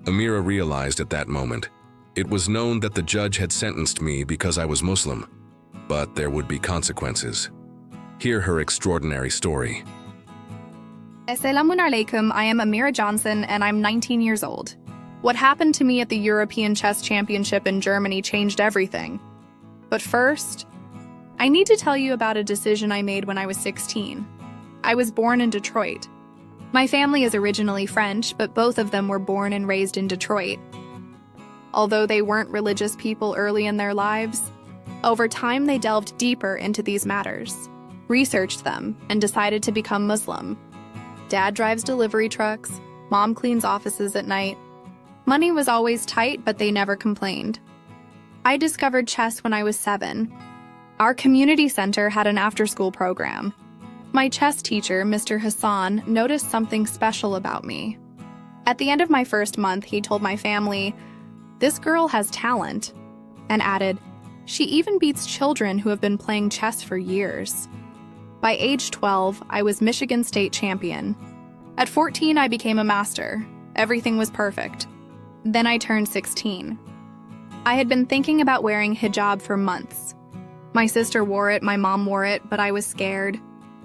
Amira realized at that moment. It was known that the judge had sentenced me because I was Muslim, but there would be consequences. Hear her extraordinary story. Assalamu alaikum, I am Amira Johnson and I'm 19 years old. What happened to me at the European Chess Championship in Germany changed everything. But first, I need to tell you about a decision I made when I was 16. I was born in Detroit. My family is originally French, but both of them were born and raised in Detroit. Although they weren't religious people early in their lives, over time they delved deeper into these matters, researched them, and decided to become Muslim. Dad drives delivery trucks, Mom cleans offices at night. Money was always tight, but they never complained. I discovered chess when I was 7. Our community center had an after-school program. My chess teacher, Mr. Hassan, noticed something special about me. At the end of my first month, he told my family, "This girl has talent," and added, "She even beats children who have been playing chess for years." By age 12, I was Michigan State champion. At 14, I became a master. Everything was perfect. Then I turned 16. I had been thinking about wearing hijab for months. My sister wore it, my mom wore it, but I was scared.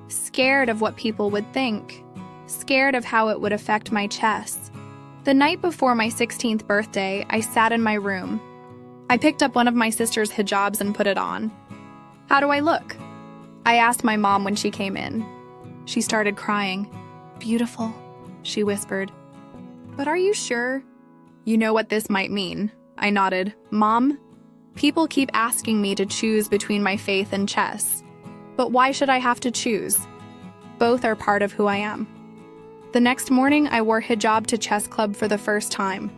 Scared of what people would think. Scared of how it would affect my chess. The night before my 16th birthday, I sat in my room. I picked up one of my sister's hijabs and put it on. "How do I look?" I asked my mom when she came in. She started crying. "Beautiful," she whispered. "But are you sure?" "You know what this might mean." I nodded. "Mom, people keep asking me to choose between my faith and chess. But why should I have to choose? Both are part of who I am." The next morning, I wore hijab to chess club for the first time.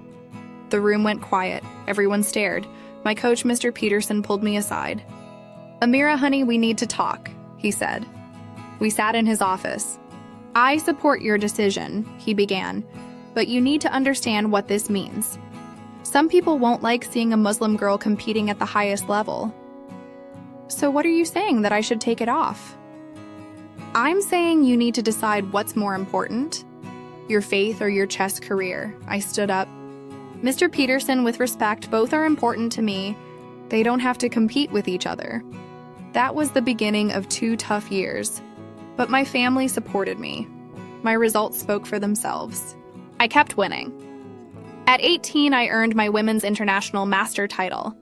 The room went quiet. Everyone stared. My coach, Mr. Peterson, pulled me aside. "Amira, honey, we need to talk," he said. We sat in his office. "I support your decision," he began, "but you need to understand what this means. Some people won't like seeing a Muslim girl competing at the highest level." "So what are you saying, that I should take it off?" "I'm saying you need to decide what's more important, your faith or your chess career." I stood up. "Mr. Peterson, with respect, both are important to me. They don't have to compete with each other." That was the beginning of 2 tough years. But my family supported me. My results spoke for themselves. I kept winning. At 18, I earned my Women's International Master title.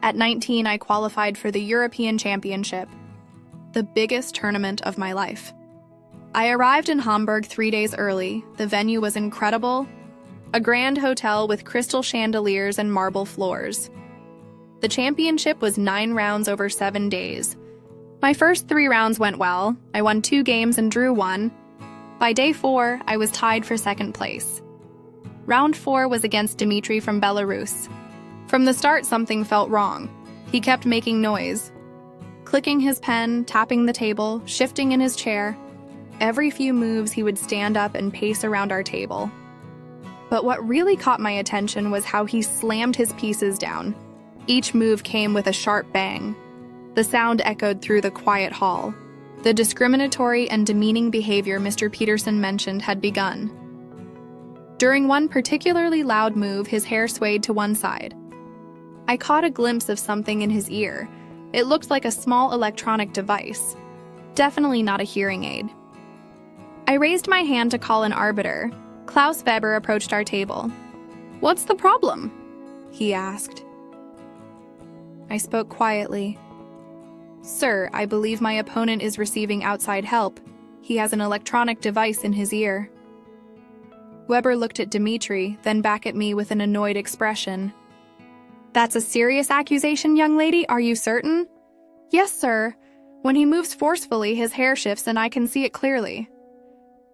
At 19, I qualified for the European Championship, the biggest tournament of my life. I arrived in Hamburg 3 days early. The venue was incredible, a grand hotel with crystal chandeliers and marble floors. The championship was 9 rounds over 7 days. My first 3 rounds went well. I won 2 games and drew 1. By day 4, I was tied for 2nd place. Round 4 was against Dmitry from Belarus. From the start, something felt wrong. He kept making noise, clicking his pen, tapping the table, shifting in his chair. Every few moves, he would stand up and pace around our table. But what really caught my attention was how he slammed his pieces down. Each move came with a sharp bang. The sound echoed through the quiet hall. The discriminatory and demeaning behavior Mr. Peterson mentioned had begun. During one particularly loud move, his hair swayed to one side. I caught a glimpse of something in his ear. It looked like a small electronic device. Definitely not a hearing aid. I raised my hand to call an arbiter. Klaus Weber approached our table. "What's the problem?" he asked. I spoke quietly. "Sir, I believe my opponent is receiving outside help. He has an electronic device in his ear." Weber looked at Dmitry, then back at me with an annoyed expression. "That's a serious accusation, young lady. Are you certain?" "Yes, sir. When he moves forcefully, his hair shifts and I can see it clearly."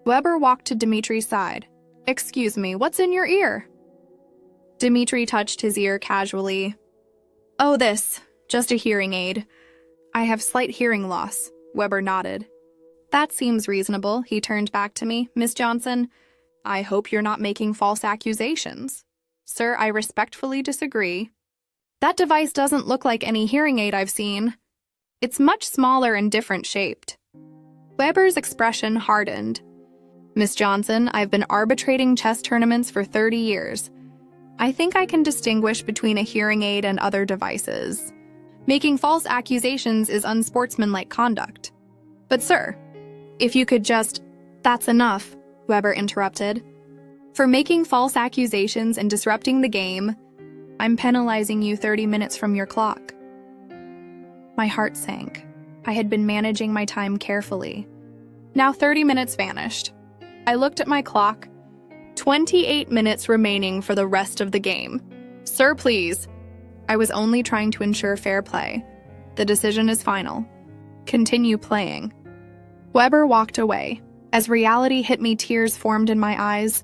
Weber walked to Dmitry's side. "Excuse me, what's in your ear?" Dmitry touched his ear casually. "Oh, this. Just a hearing aid. I have slight hearing loss." Weber nodded. "That seems reasonable." He turned back to me. "Miss Johnson, I hope you're not making false accusations." "Sir, I respectfully disagree. That device doesn't look like any hearing aid I've seen. It's much smaller and different shaped." Weber's expression hardened. "Miss Johnson, I've been arbitrating chess tournaments for 30 years. I think I can distinguish between a hearing aid and other devices. Making false accusations is unsportsmanlike conduct. But sir, if you could just— That's enough, Weber interrupted. For making false accusations and disrupting the game, I'm penalizing you 30 minutes from your clock. My heart sank. I had been managing my time carefully. Now 30 minutes vanished. I looked at my clock. 28 minutes remaining for the rest of the game. Sir, please. I was only trying to ensure fair play. The decision is final. Continue playing. Weber walked away. As reality hit me, tears formed in my eyes.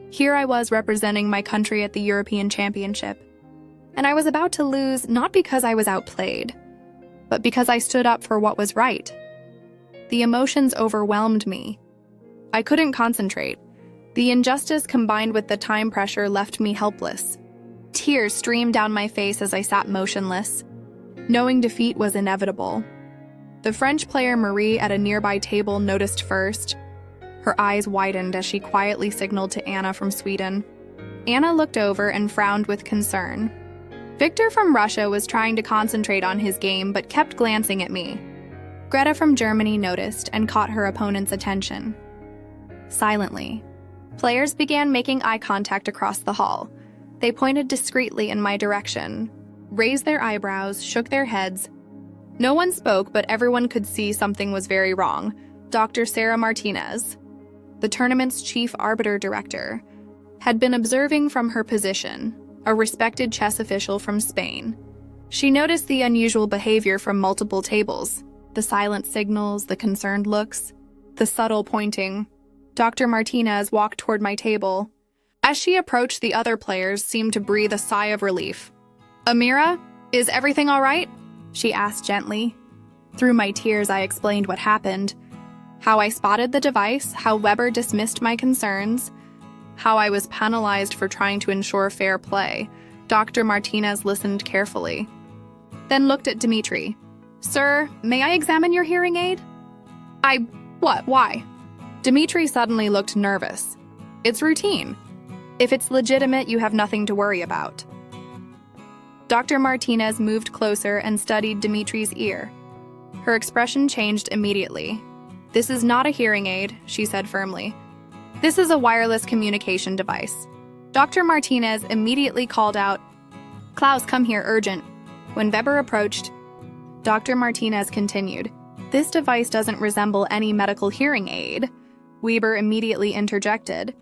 Here I was representing my country at the European Championship. And I was about to lose not because I was outplayed, but because I stood up for what was right. The emotions overwhelmed me. I couldn't concentrate. The injustice combined with the time pressure left me helpless. Tears streamed down my face as I sat motionless, knowing defeat was inevitable. The French player Marie at a nearby table noticed first. Her eyes widened as she quietly signaled to Anna from Sweden. Anna looked over and frowned with concern. Victor from Russia was trying to concentrate on his game but kept glancing at me. Greta from Germany noticed and caught her opponent's attention. Silently, players began making eye contact across the hall. They pointed discreetly in my direction, raised their eyebrows, shook their heads. No one spoke, but everyone could see something was very wrong. Dr. Sarah Martinez, the tournament's Chief Arbiter director, had been observing from her position, a respected chess official from Spain. She noticed the unusual behavior from multiple tables, the silent signals, the concerned looks, the subtle pointing. Dr. Martinez walked toward my table. As she approached, the other players seemed to breathe a sigh of relief. "Amira, is everything all right?" she asked gently. Through my tears, I explained what happened. How I spotted the device, how Weber dismissed my concerns, how I was penalized for trying to ensure fair play. Dr. Martinez listened carefully, then looked at Dmitry. "Sir, may I examine your hearing aid?" What? Why?" Dmitry suddenly looked nervous. "It's routine. If it's legitimate, you have nothing to worry about." Dr. Martinez moved closer and studied Dmitry's ear. Her expression changed immediately. "This is not a hearing aid," she said firmly. "This is a wireless communication device." Dr. Martinez immediately called out, "Klaus, come here, urgent." When Weber approached, Dr. Martinez continued, "This device doesn't resemble any medical hearing aid." Weber immediately interjected,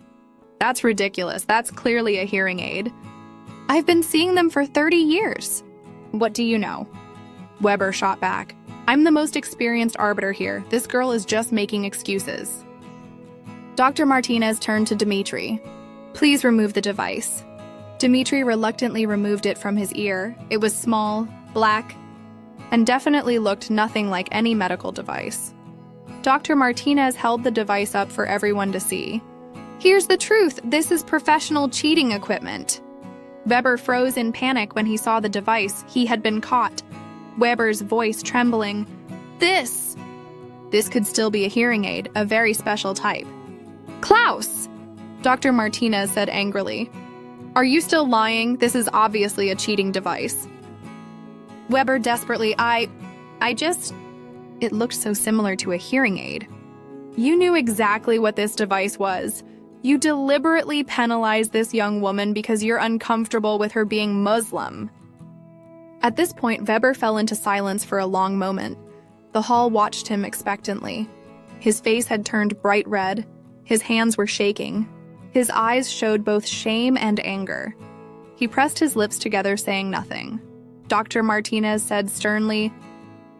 "That's ridiculous. That's clearly a hearing aid. I've been seeing them for 30 years. What do you know?" Weber shot back, "I'm the most experienced arbiter here. This girl is just making excuses." Dr. Martinez turned to Dmitry. "Please remove the device." Dmitry reluctantly removed it from his ear. It was small, black, and definitely looked nothing like any medical device. Dr. Martinez held the device up for everyone to see. "Here's the truth. This is professional cheating equipment." Weber froze in panic when he saw the device. He had been caught. Weber's voice trembling. This could still be a hearing aid, a very special type." "Klaus!" Dr. Martinez said angrily. "Are you still lying? This is obviously a cheating device." Weber desperately, It looked so similar to a hearing aid. "You knew exactly what this device was. You deliberately penalized this young woman because you're uncomfortable with her being Muslim." At this point, Weber fell into silence for a long moment. The hall watched him expectantly. His face had turned bright red. His hands were shaking. His eyes showed both shame and anger. He pressed his lips together, saying nothing. Dr. Martinez said sternly,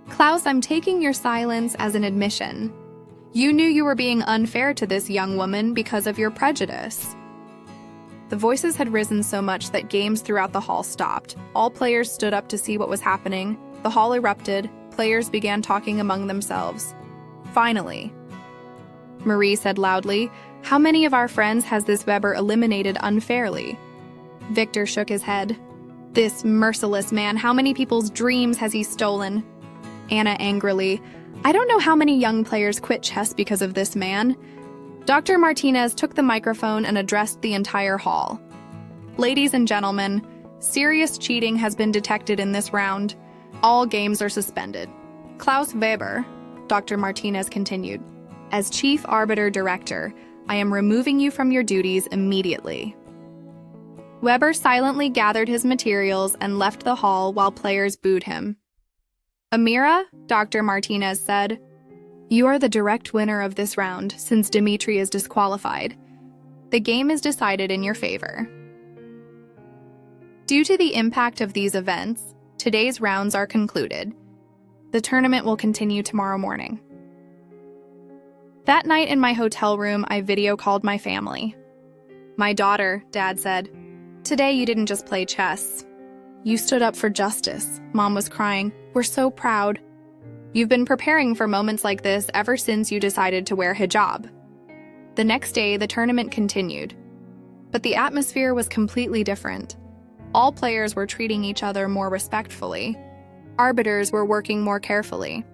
"Klaus, I'm taking your silence as an admission. You knew you were being unfair to this young woman because of your prejudice." The voices had risen so much that games throughout the hall stopped. All players stood up to see what was happening. The hall erupted. Players began talking among themselves. Finally, Marie said loudly, "How many of our friends has this Weber eliminated unfairly?" Victor shook his head. "This merciless man, how many people's dreams has he stolen?" Anna angrily, "I don't know how many young players quit chess because of this man." Dr. Martinez took the microphone and addressed the entire hall. Ladies and gentlemen, serious cheating has been detected in this round. All games are suspended. Klaus Weber, Dr. Martinez continued, as Chief Arbiter Director, I am removing you from your duties immediately. Weber silently gathered his materials and left the hall while players booed him. Amira, Dr. Martinez said, you are the direct winner of this round since Dimitri is disqualified. The game is decided in your favor. Due to the impact of these events, today's rounds are concluded. The tournament will continue tomorrow morning. That night in my hotel room, I video called my family. My daughter, Dad said, today you didn't just play chess. You stood up for justice. Mom was crying. We're so proud. You've been preparing for moments like this ever since you decided to wear hijab. The next day, the tournament continued. But the atmosphere was completely different. All players were treating each other more respectfully. Arbiters were working more carefully.